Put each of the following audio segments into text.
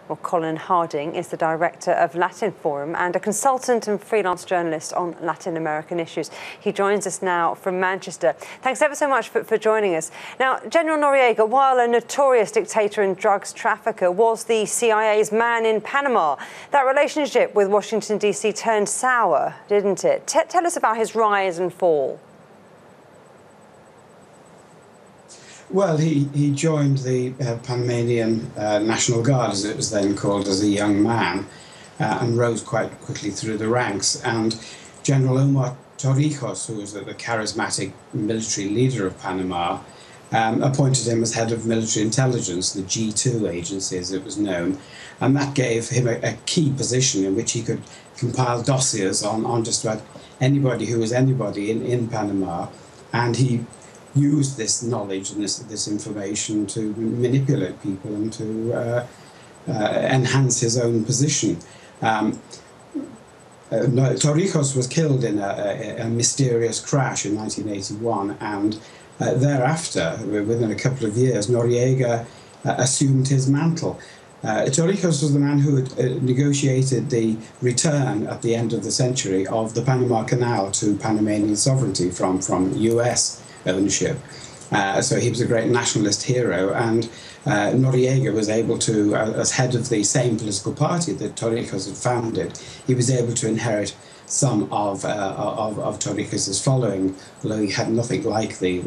Well, Colin Harding is the Director of Latinform and a consultant and freelance journalist on Latin American issues. He joins us now from Manchester. Thanks ever so much for joining us. Now, General Noriega, while a notorious dictator and drugs trafficker, was the CIA's man in Panama. That relationship with Washington, D.C. turned sour, didn't it? Tell us about his rise and fall. Well, he joined the Panamanian National Guard, as it was then called, as a young man, and rose quite quickly through the ranks. And General Omar Torrijos, who was the charismatic military leader of Panama, appointed him as head of military intelligence, the G2 agency, as it was known. And that gave him a key position in which he could compile dossiers on just about anybody who was anybody in Panama. And he used this knowledge and this information to manipulate people and to enhance his own position. Torrijos was killed in a mysterious crash in 1981, and thereafter, within a couple of years, Noriega assumed his mantle. Torrijos was the man who had negotiated the return at the end of the century of the Panama Canal to Panamanian sovereignty from US ownership. So he was a great nationalist hero, and Noriega was able to, as head of the same political party that Torrijos had founded, he was able to inherit some of Torrijos' following, although he had nothing like the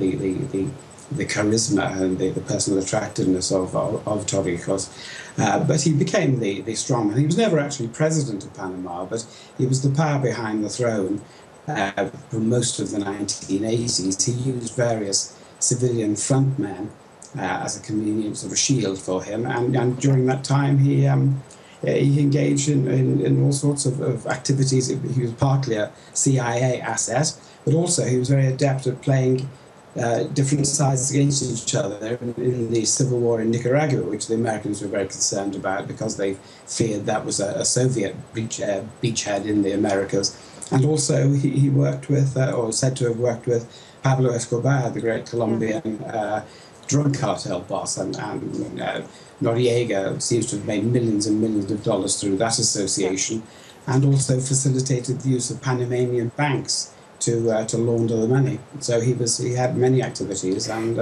charisma and the personal attractiveness of Torrijos. But he became the strongman. He was never actually president of Panama, but he was the power behind the throne for most of the 1980s. He used various civilian frontmen as a convenient sort of shield for him, and during that time he engaged in all sorts of activities. He was partly a CIA asset, but also he was very adept at playing different sides against each other in the civil war in Nicaragua, which the Americans were very concerned about because they feared that was a Soviet beachhead in the Americas. And also he worked with, or said to have worked with, Pablo Escobar, the great Colombian drug cartel boss, and Noriega seems to have made millions and millions of dollars through that association, and also facilitated the use of Panamanian banks to launder the money. So he had many activities, and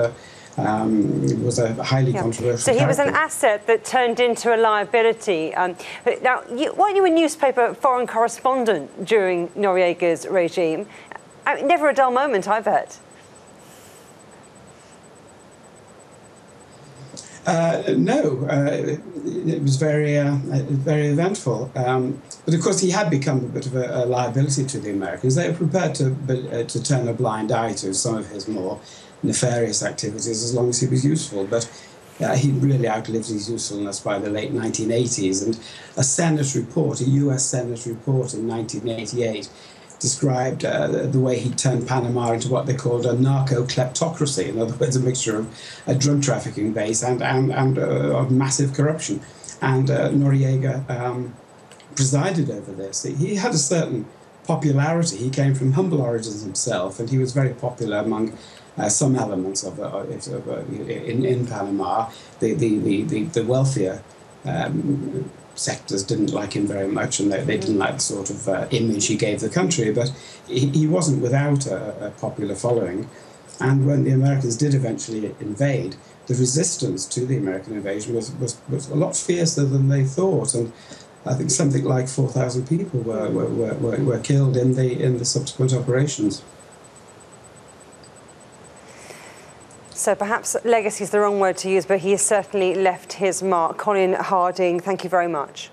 was a highly controversial So he was an character. asset that turned into a liability. Now, weren't you a newspaper foreign correspondent during Noriega's regime? Never a dull moment, I bet. No, it was very eventful. But of course, he had become a bit of a liability to the Americans. They were prepared to turn a blind eye to some of his more nefarious activities as long as he was useful. But he really outlived his usefulness by the late 1980s. And a Senate report, a US Senate report in 1988, described the way he turned Panama into what they called a narco-kleptocracy. In other words, a mixture of a drug trafficking base and of massive corruption. And Noriega presided over this. He had a certain popularity. He came from humble origins himself, and he was very popular among some elements of in Panama. The wealthier sectors didn't like him very much, and they didn't like the sort of image he gave the country, but he wasn't without a popular following. And when the Americans did eventually invade, the resistance to the American invasion was a lot fiercer than they thought, and I think something like 4,000 people were killed in the subsequent operations. So perhaps legacy is the wrong word to use, but he has certainly left his mark. Colin Harding, thank you very much.